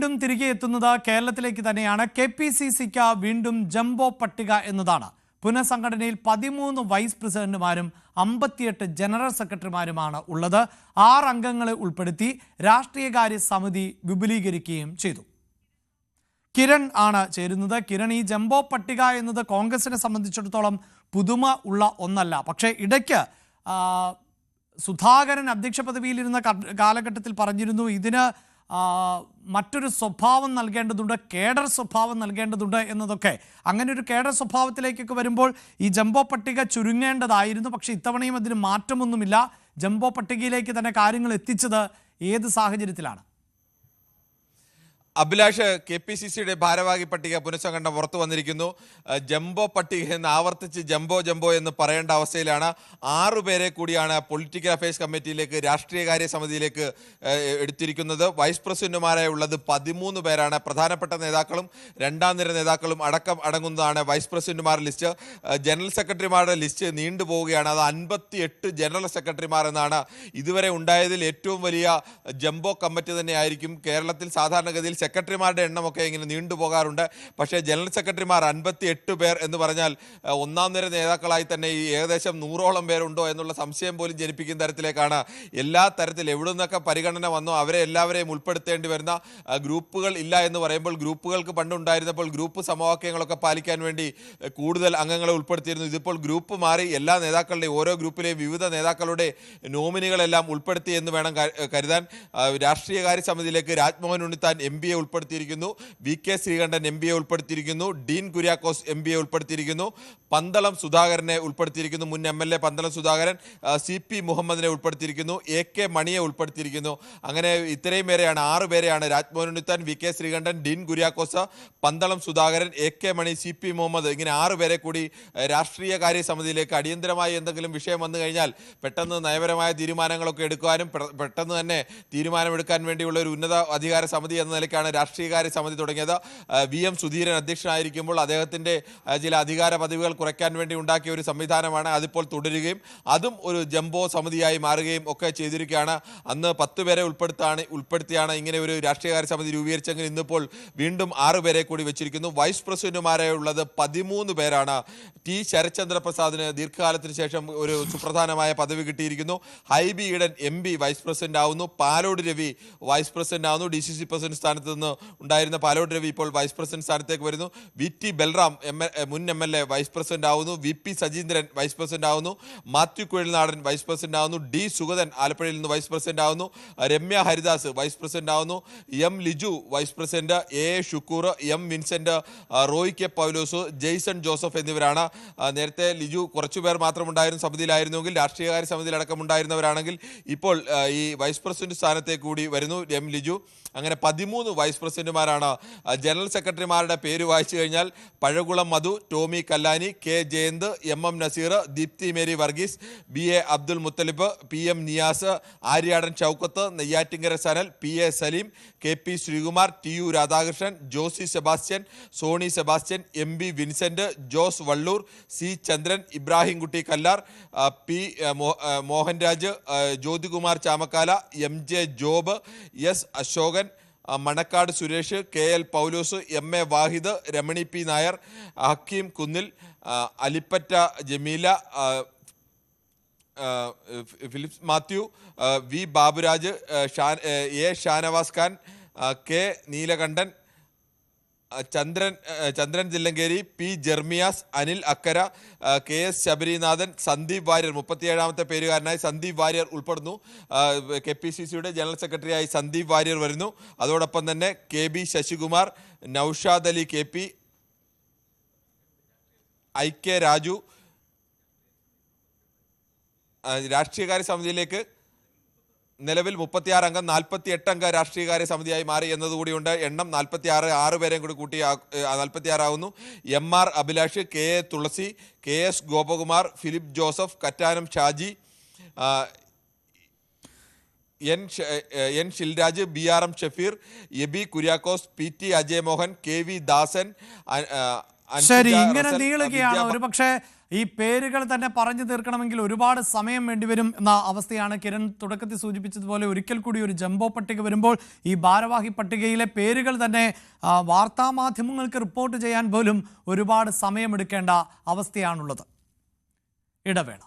വീണ്ടും തിരികെ എത്തുന്നത് കേരളത്തിലേക്ക് തന്നെയാണ്. KPCCക്ക് വീണ്ടും ജംബോ പട്ടിക എന്നതാണ്. പുനഃസംഘടനയിൽ 13 വൈസ് പ്രസിഡന്റുമാരും 58 ജനറൽ സെക്രട്ടറിമാരുമാണ് ഉള്ളത്. 6 അംഗങ്ങളെ ഉൾപ്പെടുത്തി രാഷ്ട്രീയകാര്യ സമിതി വിപുലീകരിക്കുകയും ചെയ്തു. കിരൺ ആണ് ചേരുന്നത്. കിരൺ, ഈ ജംബോ പട്ടിക എന്നത് കോൺഗ്രസിനെ സംബന്ധിച്ചിടത്തോളം പുതുമ ഉള്ള ഒന്നല്ല. പക്ഷേ ഇടയ്ക്ക് സുധാകരൻ അധ്യക്ഷ പദവിയിലിരുന്ന കാലഘട്ടത്തിൽ പറഞ്ഞിരുന്നു ഇതിന് മറ്റൊരു സ്വഭാവം നൽകേണ്ടതുണ്ട്, കേഡർ സ്വഭാവം നൽകേണ്ടതുണ്ട് എന്നതൊക്കെ. അങ്ങനെ ഒരു കേഡർ സ്വഭാവത്തിലേക്കൊക്കെ വരുമ്പോൾ ഈ ജംബോ പട്ടിക ചുരുങ്ങേണ്ടതായിരുന്നു. പക്ഷേ ഇത്തവണയും അതിന് മാറ്റമൊന്നുമില്ല. ജംബോ പട്ടികയിലേക്ക് തന്നെ കാര്യങ്ങൾ എത്തിച്ചത് ഏത് സാഹചര്യത്തിലാണ്? അഭിലാഷ്, KPCCയുടെ ഭാരവാഹി പട്ടിക പുനഃസംഘടന പുറത്തു വന്നിരിക്കുന്നു. ജംബോ പട്ടിക എന്ന് ആവർത്തിച്ച് ജംബോ എന്ന് പറയേണ്ട അവസ്ഥയിലാണ്. 6 പേരെ കൂടിയാണ് പൊളിറ്റിക്കൽ അഫയേഴ്സ് കമ്മിറ്റിയിലേക്ക്, രാഷ്ട്രീയകാര്യ സമിതിയിലേക്ക് എടുത്തിരിക്കുന്നത്. വൈസ് പ്രസിഡന്റുമാരായി ഉള്ളത് 13 പേരാണ്. പ്രധാനപ്പെട്ട നേതാക്കളും രണ്ടാം നിര നേതാക്കളും അടക്കം അടങ്ങുന്നതാണ് വൈസ് പ്രസിഡന്റുമാരുടെ ലിസ്റ്റ്. ജനറൽ സെക്രട്ടറിമാരുടെ ലിസ്റ്റ് നീണ്ടുപോവുകയാണ്. അത് 58 ജനറൽ സെക്രട്ടറിമാർ എന്നാണ് ഇതുവരെ ഉണ്ടായതിൽ ഏറ്റവും വലിയ ജംബോ കമ്മിറ്റി തന്നെയായിരിക്കും. കേരളത്തിൽ സാധാരണഗതിയിൽ സെക്രട്ടറിമാരുടെ എണ്ണമൊക്കെ ഇങ്ങനെ നീണ്ടുപോകാറുണ്ട്. പക്ഷേ ജനറൽ സെക്രട്ടറിമാർ 58 പേർ എന്ന് പറഞ്ഞാൽ ഒന്നാം നിര നേതാക്കളായി തന്നെ ഈ ഏകദേശം 100ഓളം പേരുണ്ടോ എന്നുള്ള സംശയം പോലും ജനിപ്പിക്കുന്ന തരത്തിലേക്കാണ്. എല്ലാ തരത്തിൽ എവിടെ നിന്നൊക്കെ പരിഗണന വന്നോ അവരെ എല്ലാവരെയും ഉൾപ്പെടുത്തേണ്ടി വരുന്ന ഗ്രൂപ്പുകൾ ഇല്ല എന്ന് പറയുമ്പോൾ, ഗ്രൂപ്പുകൾക്ക് പണ്ടുണ്ടായിരുന്നപ്പോൾ ഗ്രൂപ്പ് സമവാക്യങ്ങളൊക്കെ പാലിക്കാൻ വേണ്ടി കൂടുതൽ അംഗങ്ങളെ ഉൾപ്പെടുത്തിയിരുന്നു. ഇതിപ്പോൾ ഗ്രൂപ്പ് മാറി എല്ലാ നേതാക്കളുടെയും, ഓരോ ഗ്രൂപ്പിലെയും വിവിധ നേതാക്കളുടെ നോമിനികളെല്ലാം ഉൾപ്പെടുത്തി എന്ന് വേണം കരുതാൻ. രാഷ്ട്രീയകാര്യ സമിതിയിലേക്ക് രാജ്മോഹൻ ഉണ്ണിത്താൻ MBയെ ഉൾപ്പെടുത്തിയിരിക്കുന്നു, VK ശ്രീകണ്ഠൻ MBയെ ഉൾപ്പെടുത്തിയിരിക്കുന്നു, ഡീൻ കുര്യാക്കോസ് MBയെ ഉൾപ്പെടുത്തിയിരിക്കുന്നു, പന്തളം സുധാകരനെ ഉൾപ്പെടുത്തിയിരിക്കുന്നു, മുൻ MLA പന്തളം സുധാകരൻ, CP മുഹമ്മദിനെ ഉൾപ്പെടുത്തിയിരിക്കുന്നു, AK മണിയെ ഉൾപ്പെടുത്തിയിരിക്കുന്നു. അങ്ങനെ ഇത്രയും പേരെയാണ്, 6 പേരെയാണ് രാജ്മോഹൻ ഉണ്ണിത്താൻ, VK ശ്രീകണ്ഠൻ, ഡീൻ കുര്യാക്കോസ്, പന്തളം സുധാകരൻ, AK മണി, CP മുഹമ്മദ്, ഇങ്ങനെ 6 പേരെ കൂടി രാഷ്ട്രീയകാര്യ സമിതിയിലേക്ക് അടിയന്തരമായി എന്തെങ്കിലും വിഷയം വന്നു കഴിഞ്ഞാൽ പെട്ടെന്ന് നയപരമായ തീരുമാനങ്ങളൊക്കെ എടുക്കാനും പെട്ടെന്ന് തന്നെ തീരുമാനമെടുക്കാൻ വേണ്ടിയുള്ള ഒരു ഉന്നത അധികാര സമിതി എന്ന നിലയ്ക്കാണ് രാഷ്ട്രീയകാര്യ സമിതി തുടങ്ങിയത്. VM സുധീരൻ അധ്യക്ഷനായിരിക്കുമ്പോൾ അദ്ദേഹത്തിൻ്റെ ചില അധികാര പദവികൾ കുറയ്ക്കാൻ വേണ്ടി ഉണ്ടാക്കിയ ഒരു സംവിധാനമാണ്. അതിപ്പോൾ തുടരുകയും അതും ഒരു ജംബോ സമിതിയായി മാറുകയും ഒക്കെ ചെയ്തിരിക്കുകയാണ്. അന്ന് 10 പേരെ ഉൾപ്പെടുത്തിയാണ് ഇങ്ങനെ ഒരു രാഷ്ട്രീയകാര്യ സമിതി രൂപീകരിച്ചെങ്കിൽ ഇന്നിപ്പോൾ വീണ്ടും 6 പേരെ കൂടി വെച്ചിരിക്കുന്നു. വൈസ് പ്രസിഡന്റുമാരായി ഉള്ളത് 13 പേരാണ്. T ശരത്ചന്ദ്ര പ്രസാദിന് ദീർഘകാലത്തിന് ശേഷം ഒരു സുപ്രധാനമായ പദവി കിട്ടിയിരിക്കുന്നു. Hibi Eden MB vice president ആവുന്നു. പാലോട് രവി വൈസ് പ്രസിഡന്റ് ആവുന്നു. DCC പ്രസിഡന്റ് സ്ഥാനത്ത് നിന്ന് ഉണ്ടായിരുന്ന പാലോട് രവി ഇപ്പോൾ വൈസ് പ്രസിഡന്റ് സ്ഥാനത്തേക്ക് വരുന്നു. VT ബൽറാം മുൻ MLA വൈസ് പ്രസിഡന്റ് ആവുന്നു. VP സജീന്ദ്രൻ വൈസ് പ്രസിഡന്റ് ആവുന്നു. മാത്യു കുഴൽനാടൻ വൈസ് പ്രസിഡന്റ് ആവുന്നു. D സുഗതൻ ആലപ്പുഴയിൽ നിന്ന് വൈസ് പ്രസിഡന്റ് ആവുന്നു. രമ്യ ഹരിദാസ് വൈസ് പ്രസിഡന്റ് ആവുന്നു. M Liju vice president, A Shukoor, M Vincent, Roy K Paulose, Jaison Joseph എന്നിവരാണ്. നേരത്തെ ലിജു കുറച്ചുപേർ മാത്രം ഉണ്ടായിരുന്ന സമിതിയിലായിരുന്നുവെങ്കിൽ, രാഷ്ട്രീയകാര്യ സമിതിയിലടക്കം ഉണ്ടായിരുന്നവരാണെങ്കിൽ ഇപ്പോൾ ഈ വൈസ് പ്രസിഡന്റ് സ്ഥാനത്തേക്ക് കൂടി വരുന്നു M ലിജു. അങ്ങനെ 13 വൈസ് പ്രസിഡന്റുമാരാണ്. ജനറൽ സെക്രട്ടറിമാരുടെ പേര് വായിച്ചു കഴിഞ്ഞാൽ Pazhakulam Madhu, Tomy Kallani, K Jayanth, MM Naseer, Deepthi Mary Varghese, BA Abdul Muthalib, PM Niyas, Aryadan Shoukath, Neyyattinkara Sanal, PA Saleem, KP Sreekumar, TU Radhakrishnan, Josy Sebastian, Sony Sebastian, MB Vincent, Jose Valloor, C Chandran, Ibrahim Kutty Kallar, P Mohanraj, Jyothikumar Chamakkala, MJ Job, S Asokan, Manakkad Suresh, KL Paulose, MA Vahid, Ramani P Nair, Hakeem Kunnil, Alipetta Jameela, Philips Mathew, V Baburaj, A Shanavas Khan, K Neelakantan, Chandran ജില്ലങ്കേരി, P Jermias, Anil Akkara, KS Sabarinathan, Sandeep Warrier, 37ാമത്തെ പേരുകാരനായി Sandeep Warrier ഉൾപ്പെടുന്നു. KPCCയുടെ ജനറൽ സെക്രട്ടറിയായി സന്ദീപ് വാര്യർ വരുന്നു. അതോടൊപ്പം തന്നെ KB Sasikumar, Naushad Ali KP, IK Raju. രാഷ്ട്രീയകാര്യ സമിതിയിലേക്ക് നിലവിൽ 36 അംഗം 48 അംഗ രാഷ്ട്രീയകാര്യ സമിതിയായി മാറി എന്നതുകൂടിയുണ്ട്. എണ്ണം 46, 6 പേരെയും കൂടി കൂട്ടി 46 ആവുന്നു. MR Abhilash, KA Thulasi, KS Gopakumar, Philip Joseph, Kattanam Shaji, N Shilraj, BRM Shafeer, Eby Kuriakose, PT Ajay Mohan, KV Dasan. ശരി, ഇങ്ങനെ നീളുകയാണ്. ഒരു പക്ഷേ ഈ പേരുകൾ തന്നെ പറഞ്ഞു തീർക്കണമെങ്കിൽ ഒരുപാട് സമയം വേണ്ടിവരും എന്ന അവസ്ഥയാണ്. കിരൺ തുടക്കത്തിൽ സൂചിപ്പിച്ചതുപോലെ ഒരിക്കൽ കൂടി ഒരു ജംബോ പട്ടിക വരുമ്പോൾ ഈ ഭാരവാഹി പട്ടികയിലെ പേരുകൾ തന്നെ വാർത്താമാധ്യമങ്ങൾക്ക് റിപ്പോർട്ട് ചെയ്യാൻ പോലും ഒരുപാട് സമയമെടുക്കേണ്ട അവസ്ഥയാണുള്ളത്. ഇടവേള.